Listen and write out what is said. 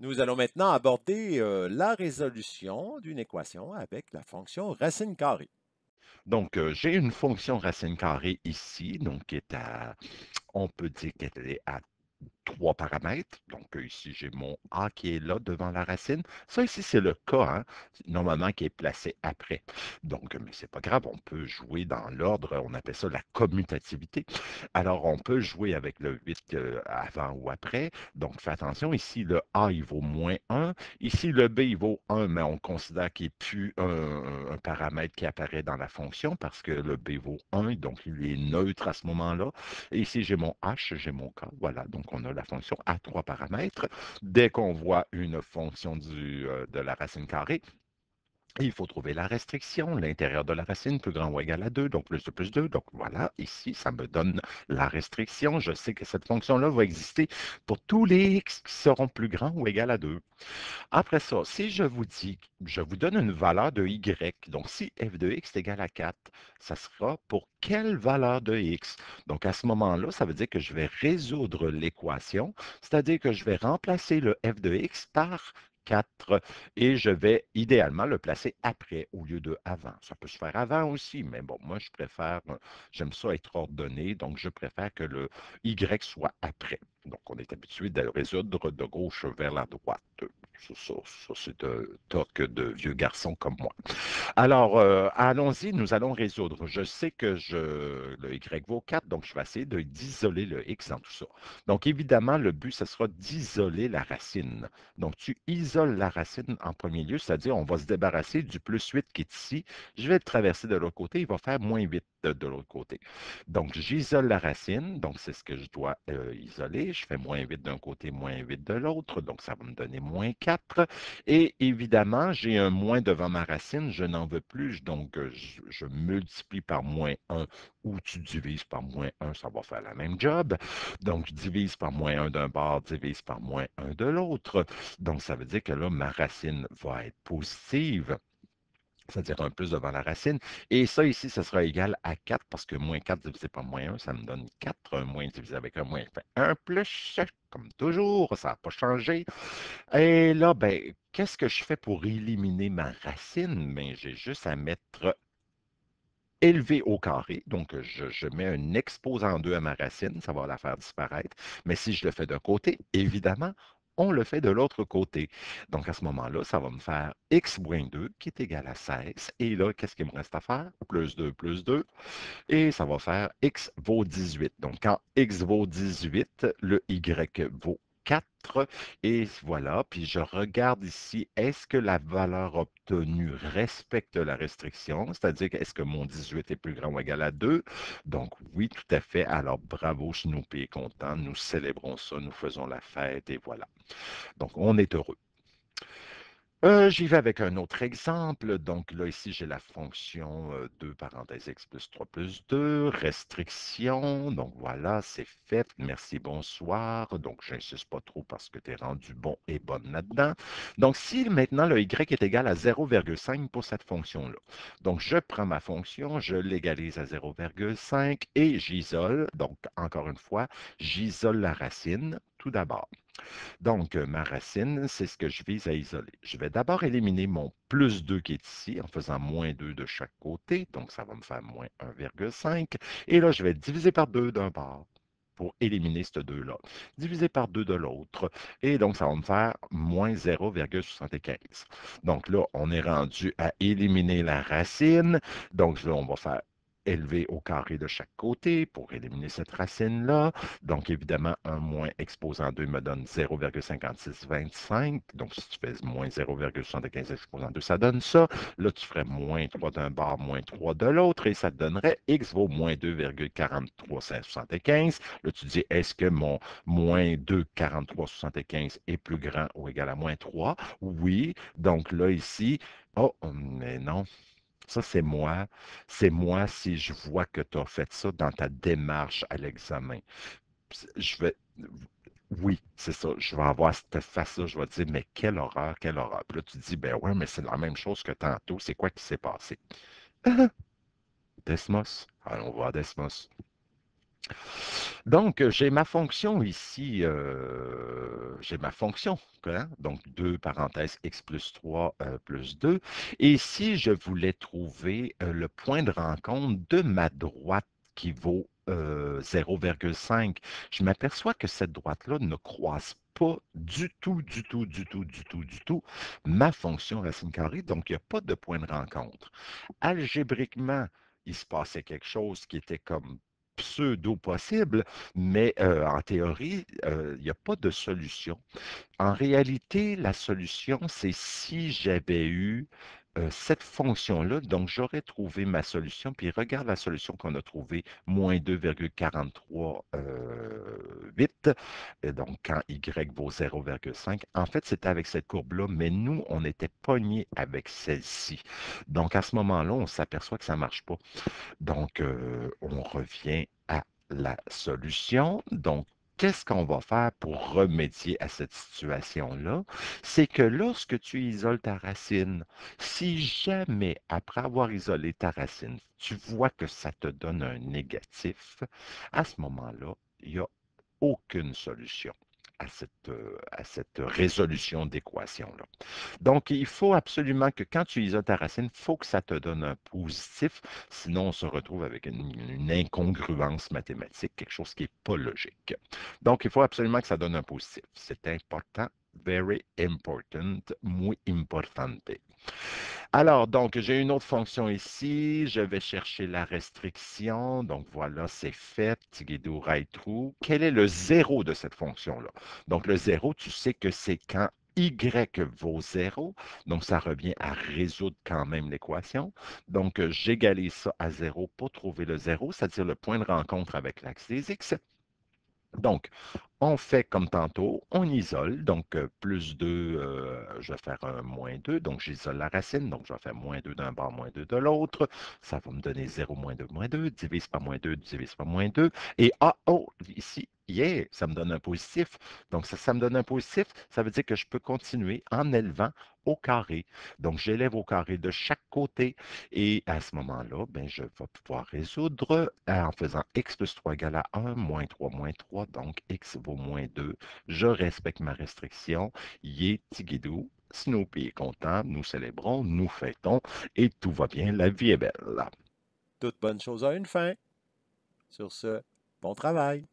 Nous allons maintenant aborder la résolution d'une équation avec la fonction racine carrée. Donc, j'ai une fonction racine carrée ici, donc qui est à, on peut dire qu'elle est à 3 paramètres. Donc, ici, j'ai mon A qui est là devant la racine. Ça, ici, c'est le cas, hein, normalement, qui est placé après. Donc, mais c'est pas grave, on peut jouer dans l'ordre, on appelle ça la commutativité. Alors, on peut jouer avec le 8 avant ou après. Donc, fais attention, ici, le A, il vaut -1. Ici, le B, il vaut 1, mais on considère qu'il n'est plus un paramètre qui apparaît dans la fonction parce que le B vaut 1, donc il est neutre à ce moment-là. Et ici, j'ai mon H, j'ai mon K. Voilà, donc on a la fonction à 3 paramètres. Dès qu'on voit une fonction de la racine carrée, il faut trouver la restriction, l'intérieur de la racine plus grand ou égal à 2, donc plus de plus 2. Donc voilà, ici, ça me donne la restriction. Je sais que cette fonction-là va exister pour tous les x qui seront plus grands ou égal à 2. Après ça, si je vous dis, je vous donne une valeur de y, donc si f de x est égal à 4, ça sera pour quelle valeur de x? Donc à ce moment-là, ça veut dire que je vais résoudre l'équation, c'est-à-dire que je vais remplacer le f de x par 4 et je vais idéalement le placer après au lieu de avant. Ça peut se faire avant aussi, mais bon, moi je préfère, j'aime ça être ordonné, donc je préfère que le y soit après. Donc, on est habitué de résoudre de gauche vers la droite. Ça, c'est un toc de vieux garçon comme moi. Alors, allons-y, nous allons résoudre. Je sais que le y vaut 4, donc je vais essayer d'isoler le x dans tout ça. Donc, évidemment, le but, ce sera d'isoler la racine. Donc, tu isoles la racine en premier lieu, c'est-à-dire on va se débarrasser du plus 8 qui est ici. Je vais le traverser de l'autre côté, il va faire -8 de l'autre côté. Donc, j'isole la racine, donc c'est ce que je dois isoler. Je fais -8 d'un côté, -8 de l'autre, donc ça va me donner -4. Et évidemment, j'ai un moins devant ma racine, je n'en veux plus, donc je multiplie par -1 ou tu divises par -1, ça va faire la même job. Donc, je divise par -1 d'un bord, divise par -1 de l'autre. Donc, ça veut dire que là, ma racine va être positive, c'est-à-dire un plus devant la racine. Et ça ici, ça sera égal à 4 parce que -4 divisé par -1, ça me donne 4. Un moins divisé avec un moins fait un plus, comme toujours, ça n'a pas changé. Et là, ben, qu'est-ce que je fais pour éliminer ma racine? Ben, j'ai juste à mettre élevé au carré. Donc, je mets un exposant 2 à ma racine, ça va la faire disparaître. Mais si je le fais d'un côté, évidemment, on le fait de l'autre côté. Donc, à ce moment-là, ça va me faire x moins 2 qui est égal à 16. Et là, qu'est-ce qu'il me reste à faire? Plus 2. Et ça va faire x vaut 18. Donc, quand x vaut 18, le y vaut 4. Et voilà, puis je regarde ici, est-ce que la valeur obtenue respecte la restriction? C'est-à-dire, est-ce que mon 18 est plus grand ou égal à 2? Donc, oui, tout à fait. Alors, bravo, Snoopy est content. Nous célébrons ça, nous faisons la fête et voilà. Donc, on est heureux. J'y vais avec un autre exemple. Donc là, ici, j'ai la fonction 2 parenthèses x plus 3 plus 2, restriction. Donc voilà, c'est fait. Merci, bonsoir. Donc, j'insiste pas trop parce que tu es rendu bon et bonne là-dedans. Donc, si maintenant le y est égal à 0,5 pour cette fonction-là. Donc, je prends ma fonction, je l'égalise à 0,5 et j'isole. Donc, encore une fois, j'isole la racine tout d'abord. Donc, ma racine, c'est ce que je vise à isoler. Je vais d'abord éliminer mon plus 2 qui est ici en faisant -2 de chaque côté. Donc, ça va me faire -1,5. Et là, je vais diviser par 2 d'un bord pour éliminer ce 2-là. Diviser par 2 de l'autre. Et donc, ça va me faire -0,75. Donc là, on est rendu à éliminer la racine. Donc là, on va faire élevé au carré de chaque côté pour éliminer cette racine-là. Donc, évidemment, un moins exposant 2 me donne 0,5625. Donc, si tu fais moins 0,75 exposant 2, ça donne ça. Là, tu ferais -3 d'un bord, -3 de l'autre, et ça te donnerait x vaut -2,4375. Là, tu dis, est-ce que mon -2,4375 est plus grand ou égal à -3? Oui. Donc là, ici, oh, mais non. Ça, c'est moi. C'est moi si je vois que tu as fait ça dans ta démarche à l'examen. Je vais. Oui, c'est ça. Je vais avoir cette face-là. Je vais te dire, mais quelle horreur, quelle horreur. Puis là, tu te dis, ben ouais, mais c'est la même chose que tantôt. C'est quoi qui s'est passé? Desmos. Allons voir Desmos. Donc, j'ai ma fonction ici, j'ai ma fonction, hein, donc 2 parenthèses x plus 3 plus 2. Et si je voulais trouver le point de rencontre de ma droite qui vaut 0,5, je m'aperçois que cette droite-là ne croise pas du tout, du tout, du tout, du tout, du tout ma fonction racine carrée, donc il n'y a pas de point de rencontre. Algébriquement, il se passait quelque chose qui était comme pseudo-possible, mais en théorie, il n'y a pas de solution. En réalité, la solution, c'est si j'avais eu cette fonction-là, donc j'aurais trouvé ma solution, puis regarde la solution qu'on a trouvée, moins 2,43 8, et donc quand y vaut 0,5. En fait, c'était avec cette courbe-là, mais nous, on était pognés avec celle-ci. Donc à ce moment-là, on s'aperçoit que ça ne marche pas. Donc, on revient à la solution. Donc, qu'est-ce qu'on va faire pour remédier à cette situation-là? C'est que lorsque tu isoles ta racine, si jamais, après avoir isolé ta racine, tu vois que ça te donne un négatif, à ce moment-là, il n'y a aucune solution à cette résolution d'équation-là. Donc, il faut absolument que quand tu isoles ta racine, il faut que ça te donne un positif, sinon on se retrouve avec une incongruence mathématique, quelque chose qui n'est pas logique. Donc, il faut absolument que ça donne un positif. C'est important, very important, muy importante. Alors, donc, j'ai une autre fonction ici. Je vais chercher la restriction. Donc, voilà, c'est fait. Tigidou, right true. Quel est le zéro de cette fonction-là? Donc, le zéro, tu sais que c'est quand y vaut zéro. Donc, ça revient à résoudre quand même l'équation. Donc, j'égalise ça à zéro pour trouver le zéro, c'est-à-dire le point de rencontre avec l'axe des x. Donc, on fait comme tantôt, on isole, donc plus 2, je vais faire un moins 2, donc j'isole la racine, donc je vais faire moins 2 d'un bord, moins 2 de l'autre, ça va me donner 0, moins 2, divise par moins 2, divise par moins 2, et ah, oh, ici, yeah, ça me donne un positif, donc ça me donne un positif, ça veut dire que je peux continuer en élevant au carré, donc j'élève au carré de chaque côté, et à ce moment-là, ben, je vais pouvoir résoudre en faisant x plus 3 égale à 1, moins 3, donc x vaut moins 2. Je respecte ma restriction. Yé, tigidou. Snoopy est content, nous célébrons, nous fêtons et tout va bien, la vie est belle. Toute bonne chose a une fin. Sur ce, bon travail.